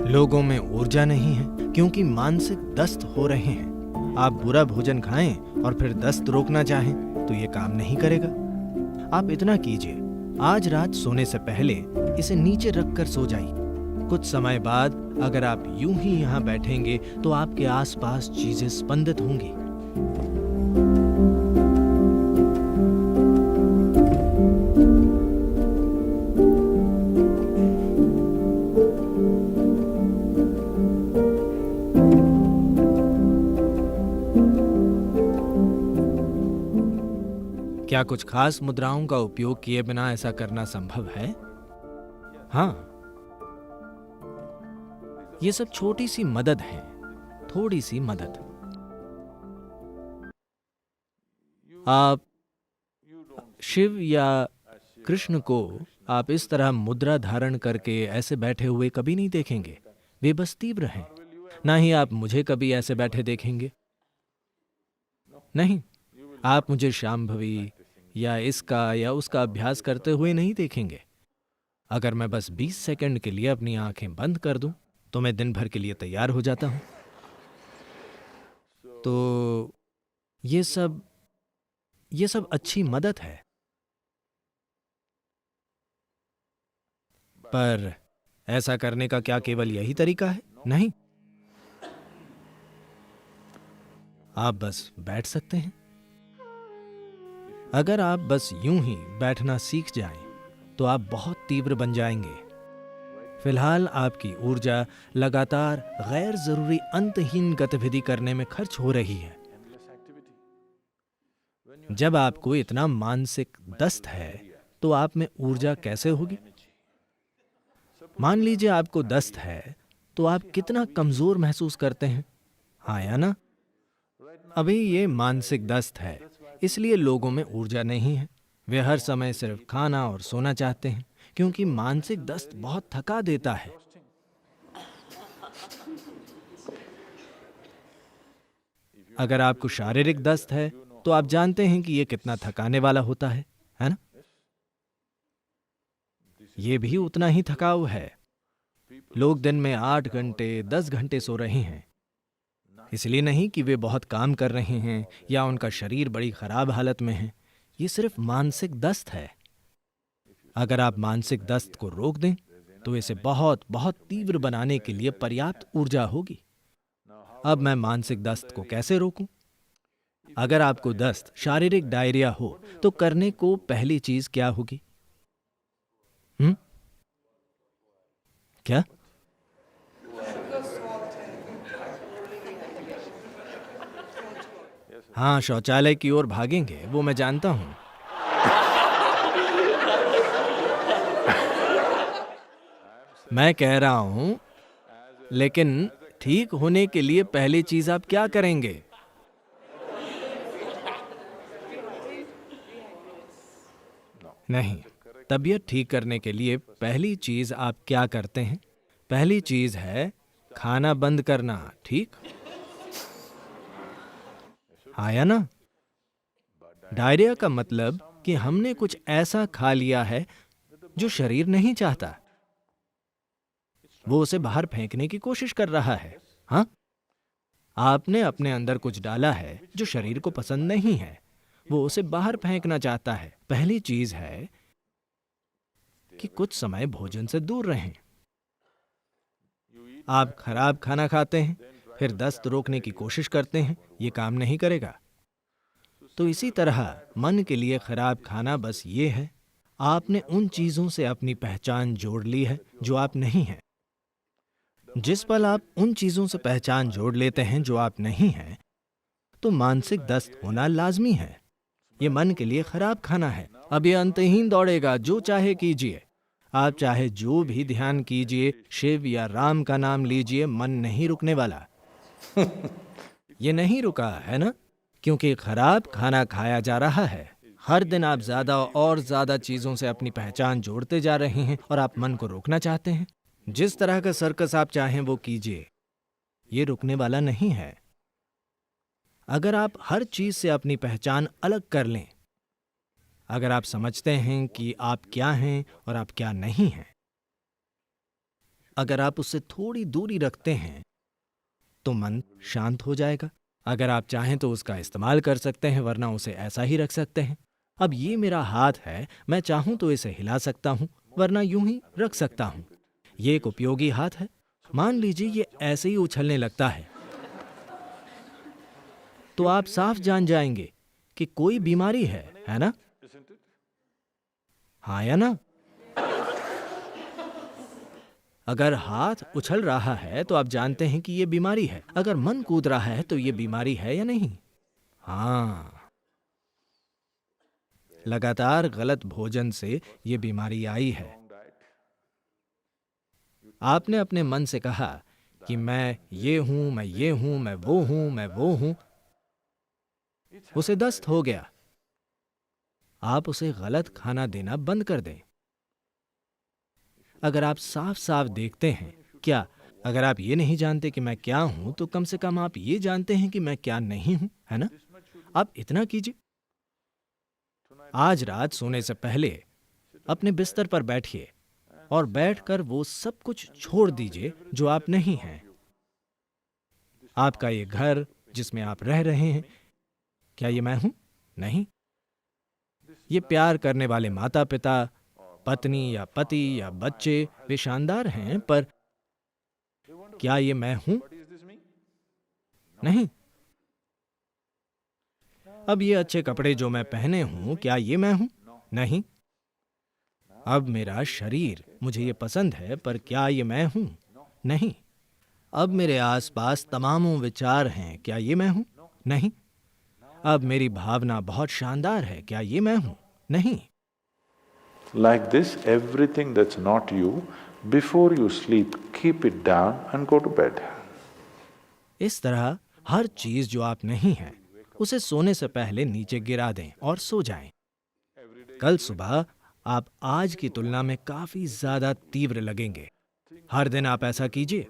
लोगों में ऊर्जा नहीं है क्योंकि मानसिक दस्त हो रहे हैं। आप बुरा भोजन खाएं और फिर दस्त रोकना चाहें तो ये काम नहीं करेगा। आप इतना कीजिए, आज रात सोने से पहले इसे नीचे रखकर सो जाइए। कुछ समय बाद अगर आप यूं ही यहाँ बैठेंगे तो आपके आसपास चीजें स्पंदित होंगी। क्या कुछ खास मुद्राओं का उपयोग किए बिना ऐसा करना संभव है? हाँ, ये सब छोटी सी मदद है, थोड़ी सी मदद। आप शिव या कृष्ण को आप इस तरह मुद्रा धारण करके ऐसे बैठे हुए कभी नहीं देखेंगे। वे बस तीव्र हैं। ना ही आप मुझे कभी ऐसे बैठे देखेंगे। नहीं, आप मुझे शांभवी या इसका या उसका अभ्यास करते हुए नहीं देखेंगे। अगर मैं बस 20 सेकंड के लिए अपनी आंखें बंद कर दूं तो मैं दिन भर के लिए तैयार हो जाता हूं। तो ये सब अच्छी मदद है, पर ऐसा करने का क्या केवल यही तरीका है? नहीं, आप बस बैठ सकते हैं। अगर आप बस यूं ही बैठना सीख जाएं तो आप बहुत तीव्र बन जाएंगे। फिलहाल आपकी ऊर्जा लगातार गैर जरूरी अंतहीन गतिविधि करने में खर्च हो रही है। जब आपको इतना मानसिक दस्त है तो आप में ऊर्जा कैसे होगी? मान लीजिए आपको दस्त है तो आप कितना कमजोर महसूस करते हैं, हाँ या ना? अभी ये मानसिक दस्त है, इसलिए लोगों में ऊर्जा नहीं है। वे हर समय सिर्फ खाना और सोना चाहते हैं क्योंकि मानसिक दस्त बहुत थका देता है। अगर आपको शारीरिक दस्त है तो आप जानते हैं कि यह कितना थकाने वाला होता है ना? यह भी उतना ही थकाऊ है। लोग दिन में 8 घंटे 10 घंटे सो रहे हैं, इसलिए नहीं कि वे बहुत काम कर रहे हैं या उनका शरीर बड़ी खराब हालत में है। ये सिर्फ मानसिक दस्त है। अगर आप मानसिक दस्त को रोक दें तो इसे बहुत बहुत तीव्र बनाने के लिए पर्याप्त ऊर्जा होगी। अब मैं मानसिक दस्त को कैसे रोकूं? अगर आपको दस्त शारीरिक डायरिया हो तो करने को पहली चीज क्या होगी? क्या? हाँ, शौचालय की ओर भागेंगे, वो मैं जानता हूं। मैं कह रहा हूं, लेकिन ठीक होने के लिए पहली चीज आप क्या करेंगे? नहीं, तबीयत ठीक करने के लिए पहली चीज आप क्या करते हैं? पहली चीज है खाना बंद करना, ठीक? हाँ या ना? डायरिया का मतलब कि हमने कुछ ऐसा खा लिया है जो शरीर नहीं चाहता। वो उसे बाहर फेंकने की कोशिश कर रहा है। हाँ, आपने अपने अंदर कुछ डाला है जो शरीर को पसंद नहीं है, वो उसे बाहर फेंकना चाहता है। पहली चीज है कि कुछ समय भोजन से दूर रहें। आप खराब खाना खाते हैं, फिर दस्त रोकने की कोशिश करते हैं, ये काम नहीं करेगा। तो इसी तरह मन के लिए खराब खाना बस ये है, आपने उन चीजों से अपनी पहचान जोड़ ली है जो आप नहीं हैं। जिस पल आप उन चीजों से पहचान जोड़ लेते हैं जो आप नहीं हैं, तो मानसिक दस्त होना लाजमी है। ये मन के लिए खराब खाना है। अब ये अंतहीन दौड़ेगा, जो चाहे कीजिए। आप चाहे जो भी ध्यान कीजिए, शिव या राम का नाम लीजिए, मन नहीं रुकने वाला। ये नहीं रुका है ना, क्योंकि खराब खाना खाया जा रहा है। हर दिन आप ज्यादा और ज्यादा चीजों से अपनी पहचान जोड़ते जा रहे हैं और आप मन को रोकना चाहते हैं। जिस तरह का सर्कस आप चाहें वो कीजिए, ये रुकने वाला नहीं है। अगर आप हर चीज से अपनी पहचान अलग कर लें, अगर आप समझते हैं कि आप क्या हैं और आप क्या नहीं हैं, अगर आप उससे थोड़ी दूरी रखते हैं तो मन शांत हो जाएगा। अगर आप चाहें तो उसका इस्तेमाल कर सकते हैं, वरना उसे ऐसा ही रख सकते हैं। अब ये मेरा हाथ है, मैं चाहूं तो इसे हिला सकता हूं, वरना यूं ही रख सकता हूं। ये एक उपयोगी हाथ है। मान लीजिए ये ऐसे ही उछलने लगता है, तो आप साफ जान जाएंगे कि कोई बीमारी है ना? हाँ या ना? अगर हाथ उछल रहा है तो आप जानते हैं कि यह बीमारी है। अगर मन कूद रहा है तो यह बीमारी है या नहीं? हाँ, लगातार गलत भोजन से यह बीमारी आई है। आपने अपने मन से कहा कि मैं ये हूं, मैं ये हूं, मैं वो हूं, मैं वो हूं। उसे दस्त हो गया। आप उसे गलत खाना देना बंद कर दें। अगर आप साफ साफ देखते हैं, क्या अगर आप ये नहीं जानते कि मैं क्या हूं, तो कम से कम आप ये जानते हैं कि मैं क्या नहीं हूं, है ना? आप इतना कीजिए। आज रात सोने से पहले अपने बिस्तर पर बैठिए और बैठकर वो सब कुछ छोड़ दीजिए जो आप नहीं हैं। आपका ये घर जिसमें आप रह रहे हैं, क्या ये मैं हूं? नहीं। ये प्यार करने वाले माता पिता, पत्नी या पति या बच्चे, वे शानदार हैं, पर क्या ये मैं हूं? नहीं। अब ये अच्छे कपड़े जो मैं पहने हूं, क्या ये मैं हूं? नहीं। अब मेरा शरीर, मुझे ये पसंद है, पर क्या ये मैं हूं? नहीं। अब मेरे आसपास तमामों विचार हैं, क्या ये मैं हूं? नहीं। अब मेरी भावना बहुत शानदार है, क्या ये मैं हूं? नहीं। Like this, everything that's not you, before you sleep, keep it down and go to bed. इस तरह हर चीज जो आप नहीं हैं, उसे सोने से पहले नीचे गिरा दें और सो जाएं। कल सुबह आप आज की तुलना में काफी ज्यादा तीव्र लगेंगे। हर दिन आप ऐसा कीजिए।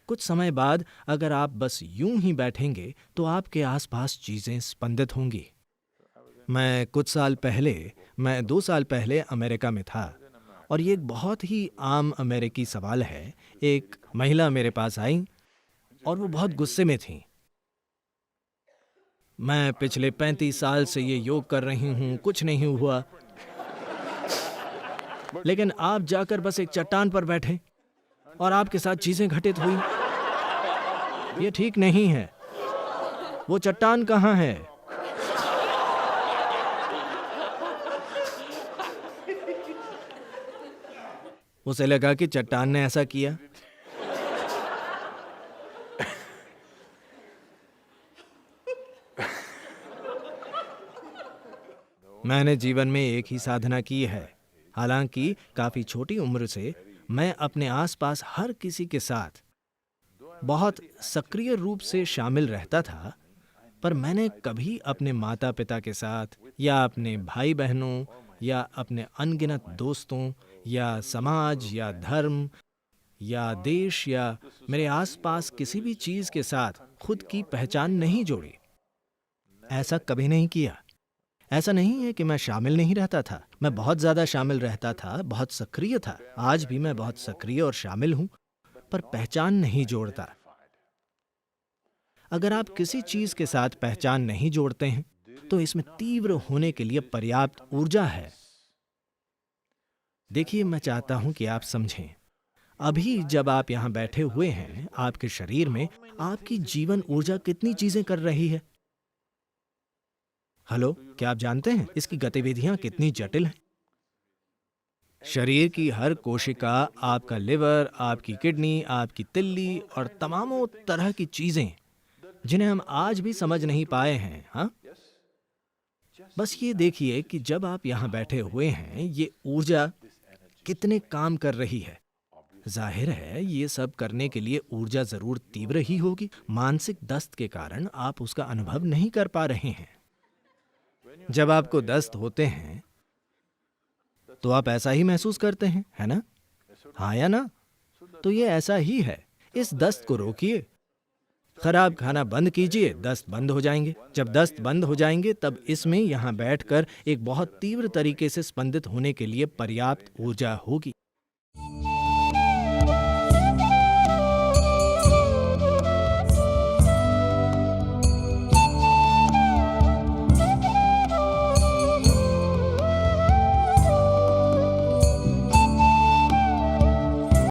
कुछ समय बाद अगर आप बस यूं ही बैठेंगे तो आपके आसपास चीजें स्पंदित होंगी। मैं 2 साल पहले अमेरिका में था, और ये एक बहुत ही आम अमेरिकी सवाल है। एक महिला मेरे पास आई और वो बहुत गुस्से में थी। मैं पिछले 35 साल से ये योग कर रही हूं, कुछ नहीं हुआ। लेकिन आप जाकर बस एक चट्टान पर बैठे और आपके साथ चीजें घटित हुई। ये ठीक नहीं है। वो चट्टान कहाँ है? उसे लगा कि चट्टान ने ऐसा किया। मैंने जीवन में एक ही साधना की है। हालांकि काफी छोटी उम्र से मैं अपने आसपास हर किसी के साथ बहुत सक्रिय रूप से शामिल रहता था, पर मैंने कभी अपने माता पिता के साथ या अपने भाई बहनों या अपने अनगिनत दोस्तों या समाज या धर्म या देश या मेरे आसपास किसी भी चीज के साथ खुद की पहचान नहीं जोड़ी। ऐसा कभी नहीं किया। ऐसा नहीं है कि मैं शामिल नहीं रहता था। मैं बहुत ज्यादा शामिल रहता था, बहुत सक्रिय था। आज भी मैं बहुत सक्रिय और शामिल हूं, पर पहचान नहीं जोड़ता। अगर आप किसी चीज के साथ पहचान नहीं जोड़ते हैं, तो इसमें तीव्र होने के लिए पर्याप्त ऊर्जा है। देखिए, मैं चाहता हूं कि आप समझें। अभी जब आप यहां बैठे हुए हैं, आपके शरीर में आपकी जीवन ऊर्जा कितनी चीजें कर रही है। हेलो, क्या आप जानते हैं इसकी गतिविधियां कितनी जटिल हैं? शरीर की हर कोशिका, आपका लिवर, आपकी किडनी, आपकी तिल्ली और तमामों तरह की चीजें जिन्हें हम आज भी समझ नहीं पाए हैं। हाँ, बस ये देखिए कि जब आप यहां बैठे हुए हैं, ये ऊर्जा कितने काम कर रही है। जाहिर है ये सब करने के लिए ऊर्जा जरूर तीव्र ही होगी। मानसिक दस्त के कारण आप उसका अनुभव नहीं कर पा रहे हैं। जब आपको दस्त होते हैं तो आप ऐसा ही महसूस करते हैं, है ना? हाँ या ना? तो ये ऐसा ही है। इस दस्त को रोकिए, खराब खाना बंद कीजिए, दस्त बंद हो जाएंगे। जब दस्त बंद हो जाएंगे, तब इसमें यहां बैठकर एक बहुत तीव्र तरीके से स्पंदित होने के लिए पर्याप्त ऊर्जा होगी।